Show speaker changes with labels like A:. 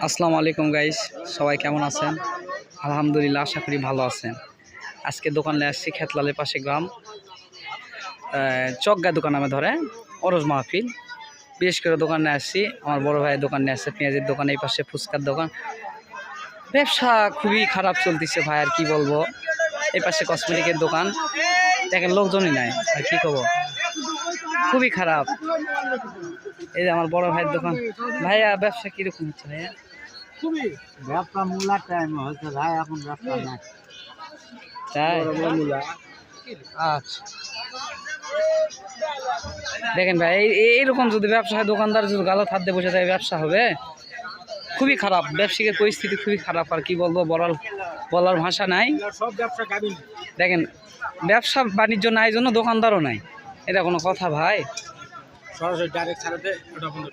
A: আসসালামু আলাইকুম গাইস, সবাই কেমন আছেন? আলহামদুলিল্লাহ, আশা করি ভালো আছেন। আজকে দোকানে আসছি খেতলালের পাশে গ্রাম চকগা দোকান নামে ধরে অরজ মাহফিল। বিশেষ করে দোকানে আসছি, আমার বড় ভাইয়ের দোকানে আসছে পেঁয়াজের দোকান, এই পাশে ফুচকার দোকান। ব্যবসা খুবই খারাপ চলতেছে ভাই, আর কি বলবো। এই পাশে কসমেটিকের দোকান, দেখেন লোকজনই নাই, আর কি করবো, খুবই খারাপ। এই যে আমার বড় ভাইয়ের দোকান। ভাইয়া ব্যবসা কিরকম হচ্ছে ভাইয়া?
B: ব্যবসা মূলা টাইম হচ্ছে ভাই, এখন ব্যবসা নাই।
A: তাই? আচ্ছা, দেখেন ভাই, এইরকম যদি ব্যবসা হয়, দোকানদার যদি গালো হাত দিয়ে বসে থাকে, ব্যবসা হবে? খুবই খারাপ, ব্যবসায়িকের পরিস্থিতি খুবই খারাপ, আর কি বলবো, বলার ভাষা নাই। দেখেন, ব্যবসা বাণিজ্য নাই জন্য দোকানদারও নাই, এটা কোনো কথা ভাই?
B: সরাসরি ডাইরেক্ট ছাড়াতে ওটা বন্ধ।